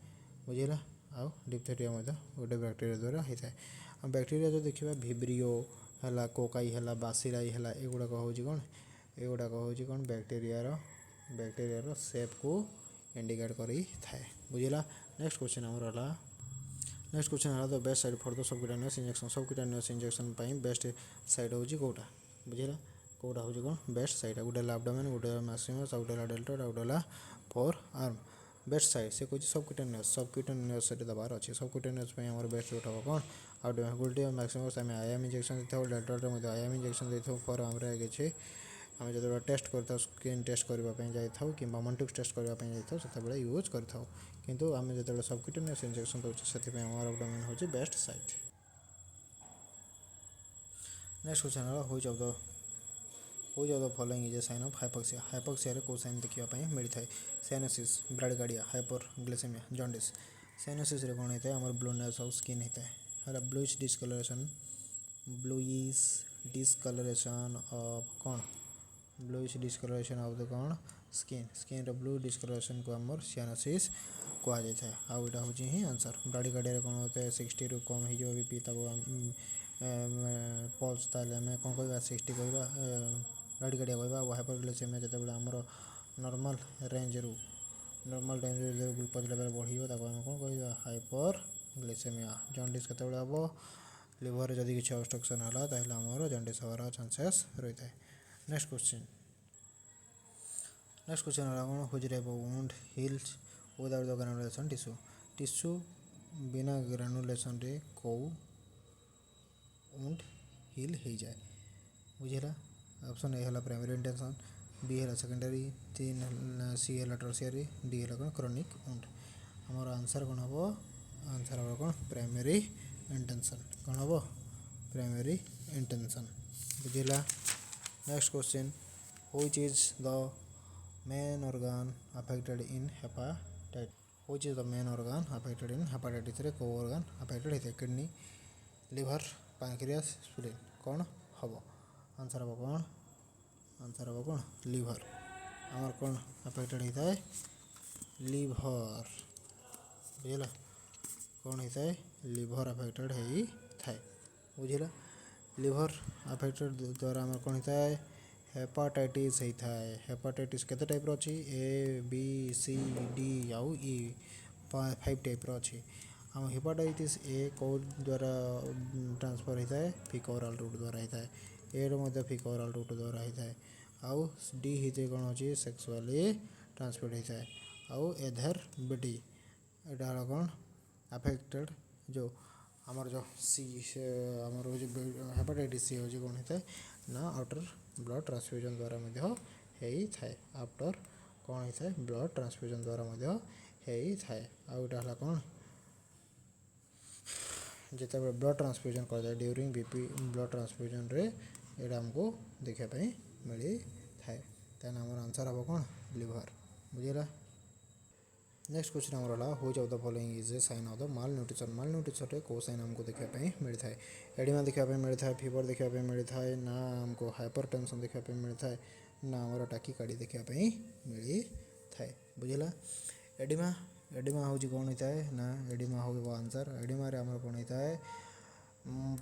बुझेगा आउ डिप्थेरिया गोटे बैक्टीरिया द्वारा होता है और बैक्टीरिया जो देखा भिब्रियो है कोकाई है बासिलाई है एगुड़ाक हूँ कौन बैक्टीरिया सेप को इंडिकेट करी थाए बुझेगा नेक्स्ट क्वेश्चन है the best side for the subcutaneous injection best side हूँ कौटा बुझेगा कौटा हूँ कौन बेस्ट साइड गोटे एब्डोमेन गोटे मैक्सिमस गोटे डेल्टोइड गोटे फोर आर्म बेस्ट साइड से कौन सबक्यूटेनियस दबार अच्छे सबक्यूटेनियस बेस्ट जोटा हम कौन आउट गोटे मैक्सिमस आम आईएम इंजेक्शन देता डेल्टोइड आईएम इंजेक्शन देता फोर आर्म किसी आम जो टेस्ट कर स्किन टेस्ट करने जाइए कि मल्टीप्स टेस्ट करने जाइए यूज कर किंतु आम जो सबक्यूटेनियस इंजेक्शन दूसरे से एब्डोमेन हूँ बेस्ट साइड नेक्स्ट क्वेश्चन है which of the following is a sign of hypoxia? Hypoxia रे को साइन देखा मिलता है साइनोसिस ब्राडीकार्डिया हाइपरग्लाइसेमिया जॉन्डिस साइनोसिस रे कौन होता है आमर ब्लूनेस ऑफ स्किन होता है ब्लूइश डिस्कलरेशन ऑफ कौन ब्लूइश डिस्कलरेशन ऑफ द कौन स्किन रे ब्लू डिस्कलरेशन को आमर साइनोसिस कह जाता है आउ यहाँ हूँ ही आंसर ब्राडीकार्डिया कौन होता है 60 रु कम हो बीपी पल्स ताले आम कौन कह 60 कह ब्राडीकार्डिया कह हाइपरग्लाइसेमिया जो आमर नॉर्मल रेंज ग्लूकोज लेवल बढ़ो आम कौन कह हाइपरग्लाइसेमिया जॉन्डिस केतबेले हम लिवर जदि किसी ऑब्स्ट्रक्शन है ताहले आमर जॉन्डिस हवार चांसेस रही है नेक्स्ट क्वेश्चन है कौन whose type of wound heals without the granulation tissue बिना ग्रानुलेशन रे कौ वुंड हिल हो जाए बुझेगा ऑप्शन ए है प्राइमरी इंटेंशन बी है सेकेंडरी सी है टर्शियरी डी है कौन क्रोनिक वुंड आमर आंसर कौन हम आंसर हम कौन प्राइमरी इंटेंशन कौन हम प्राइमरी इंटेंशन बुझेगा next question which is the main organ affected in hepatitis which is the main organ affected in hepatitis रे को ऑर्गन अफेक्टेड होता है किडनी लिवर पैंक्रियास स्प्लीन कौन हम आंसर हम कौन लिवर आमर कौन अफेक्टेड होता है लिवर बुझेगा कौन होता है लिवर अफेक्टेड होता है बुझेगा लिवर अफेक्टेड द्वारा आमर कौन होता है हेपाटाइटिस होता है हेपाटाइटिस केते टाइप रो अछि ए बी सी डी आउ ई 5 टाइप रो अछि हम हेपाटाइटिस ए को द्वारा ट्रांसफर होता है फिकोरल रूट द्वारा होता है ए रो मध्य फिकोरल रूट द्वारा होता है आउ डी होते कौन अच्छी सेक्सुअली ट्रांसमिट होता है आउ एधर बेटी एटा कौन अफेक्टेड जो आमर जो सी आमर हेपाटाइटिस सी हो कौन होता है ना आउटर ब्लड ट्रांसफ्यूजन द्वारा होता है आफ्टर कौन होता है ब्लड ट्रांसफ्यूजन द्वारा होता है आउ एटा कौन जिते ब्लड ट्रांसफ्यूजन कर ड्यूरिंग बीपी ब्लड ट्रांसफ्यूजन रे एटा हमको देखापी मिली थाए तेन आमर आंसर हम कौन लिवर बुझेगा नेक्स्ट क्वेश्चन आमर है which of the following is a sign of the malnutrition रे को साइन हमको देखापी मिलता है एडिमा देखापी मिलता है फीवर देखापी मिलता है ना हमको हाइपरटेंशन देखापी मिलता है ना आमर टाकीकार्डी देखापी मिली थाए बुझेगा एडिमा एडिमा हूँ कौन होता है ना एडिमा हो आंसर एडिमा रे आमर कौन होता है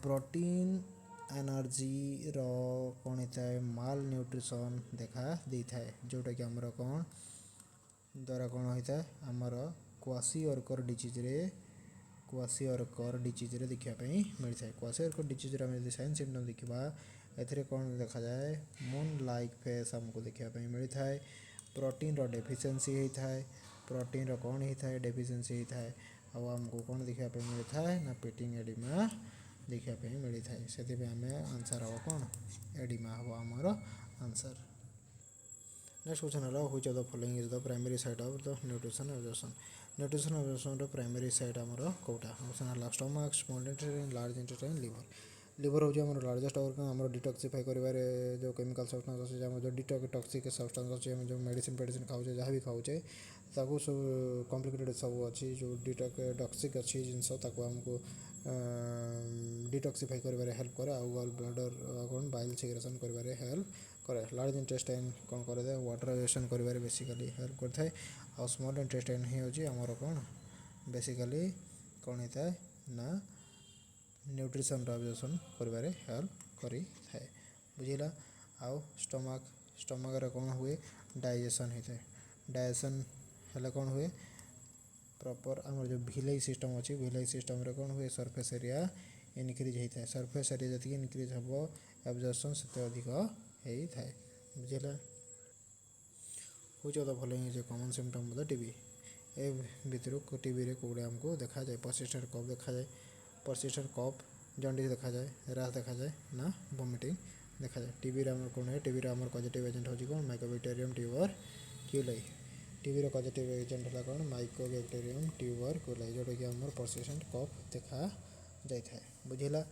प्रोटीन एनर्जी रो कौन होता है माल न्यूट्रिशन देखा देता है जोटा कि आमर कौन द्वारा कौन होता है आमर क्वासिओरकर डिजीज रे देखापी मिलता है क्वासिओरकर डिजीज रे साइन सिम्पटम देखा ए कौन देखा जाए मून लाइक फेस हमको देखापी मिलता है प्रोटीन रो डेफिशिएंसी होता है प्रोटीन रो कौन होता है डेफिशिएंसी होता है और हमको कौन देखापी मिलता है ना पेटिंग एडिमा देखापी मिलता है से आम आंसर हम कौन एडिमा हम आमर आंसर नेक्स्ट क्वेश्चन है which of the following is the primary site of the nutrition absorption primary site आमर कोटा ऑप्शन है stomach small intestine large intestine liver हूँ आम लार्जेस्ट ऑर्गन आम डिटॉक्सिफाई कर जो केमिकल सब्सटेंस अच्छे जो डिटॉक्सिक सब्सटेंस अच्छे जो मेडिसिन पेडिसिन खाऊे जहाँ भी खाऊे ताकू सब कॉम्प्लिकेटेड सब अच्छी जो टॉक्सिक अच्छी जिनस आमको डिटॉक्सिफाई कर हेल्प करे आउ ब्लडर कौन बाइल सिग्रेशन कर हेल्प करे लार्ज इंटेस्टाइन कौन करे वाटराइजेशन कर बेसिकली हेल्प करता है और स्मॉल इंटेस्टाइन ही होची आमर कौन बेसिकली कौन होता है ना न्यूट्रिशन एब्जॉर्प्शन कर हेल्प करी थाए बुझेगा आउ स्टमक रे कौन हुए डाइजेशन होता है डाइजेशन हेल्ले कौन हुए प्रॉपर आमर जो भिलाई सिस्टम अच्छी भिलाई सिस्टम रे कौन हुए सरफेस एरिया इनक्रीज होता है सरफेस एरिया जी इनक्रीज हम एब्जॉर्प्शन से अधिक होता है बुझेगा which of the following is a common symptom of the TB ए भितर टीबी रे कोड़े हमको देखा जाए परसिस्टेंट कफ देखा जाए परसिस्टेंट कफ जॉन्डिस देखा जाए रास देखा जाए ना वोमिटिंग देखा जाए टीबी रे हमर कौन है टीबी रे हमर पॉजिटिव एजेंट होची कौन माइकोबैक्टीरियम ट्यूबरक्यूलाई टीबी रे पॉजिटिव एजेंट है कौन माइकोबैक्टीरियम ट्यूबरक्यूलाई जोटा कि हमर परसिस्टेंट कफ देखा जाए बुझेगा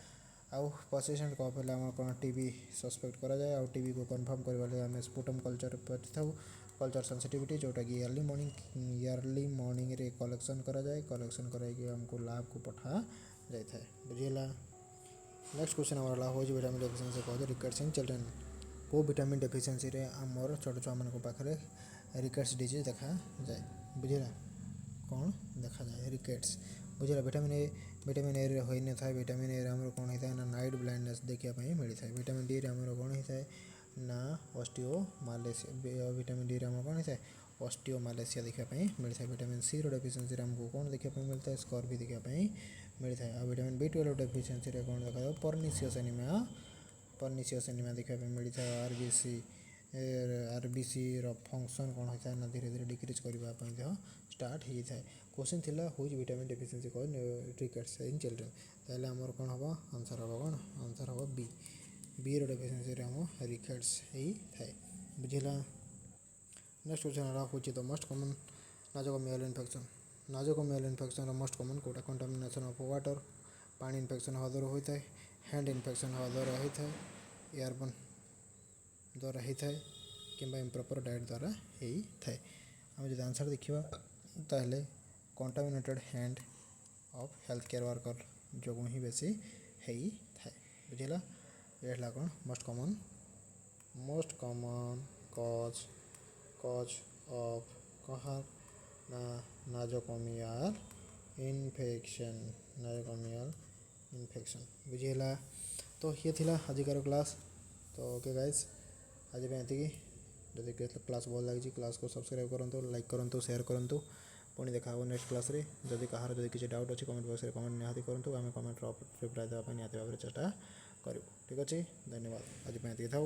आउ परसिस्टेंट कफ है आम कौन टीबी सस्पेक्ट करा जाए आउ टीबी को कन्फर्म करने आम स्पुटम कल्चर पठिथाऊ कल्चर सेंसिटिविटी जोटा कि इयरली मॉर्निंग रे कलेक्शन करा जाए कलेक्शन कराई आमको लैब को पठा जाए बुझीला। नेक्स्ट क्वेश्चन हमारा हो विटामिन डेफिशिएंसी कह रिकेट्स इन चिल्ड्रेन को विटामिन डेफिशिएंसी रे आमर छोट छुआ मान पाखे रिकेट्स डिजीज देखा जाए बुझीला कौन देखा जाए रिकेट्स बुझीला। विटामिन ए रे होई न था विटामिन ए रे हमर कौन होता है ना नाइट ब्लाइंडनेस देखा मिलता है। विटामिन डी रे हमर कौन होता है ना ऑस्टियोमालेशिया विटामिन डी रे हमर कौन होता है ऑस्टियोमालेशिया देखा मिलता है। विटामिन सी रो डेफिशिएंसी रे हमको कौन देखा मिलता है स्कॉर्बी देखा मिलता है। और विटामिन B12 डेफिशिएंसी रे कौन देखा पर्निशियस एनीमिया देखा मिलता है। आरबीसी रो फंक्शन कौन होता है ना धीरे धीरे डिक्रीज करने स्टार्ट होता है। क्वेश्चन थिला हुज विटामिन डेफिशिएंसी कज रिकेट्स इन चिल्ड्रेन ताहले हमर कौन हम आंसर हम कौन आंसर हम बी रो डेफिशिएंसी रे हम रिकेट्स ही थाए बुझिला। नेक्स्ट क्वेश्चन हूँ the most common nosocomial infection most common कोटा कंटामिनेशन ऑफ वाटर पानी इन्फेक्शन हवा द्वारा होता है हैंड इन्फेक्शन हवा द्वारा होता है एयरबोर्न द्वारा होता है कि इम्प्रॉपर डाइट द्वारा होता है। आम जो आंसर देखा ताहले contaminated hand of health care worker जो ही बेसी होता है बुझेगा। ये कौन मोस्ट कॉमन कॉज ऑफ कहाँ ना नाजोकोमियल इन्फेक्शन बुझीला। तो ये थिला आजिकार क्लास तो ओके गाइस आज ये जदि क्लास भल लगी क्लास को सब्सक्राइब करूँ लाइक करूँ शेयर करूँ पुणी देखा नेक्स्ट क्लास रे जदि कहार जदि किसी डाउट अच्छी कमेंट बॉक्स में कमेंट निहाती करूँ आम कमेंट रिप्लाई देवाई निहाती भाव चेष्टा करूँ। ठीक अच्छे धन्यवाद आज ये था।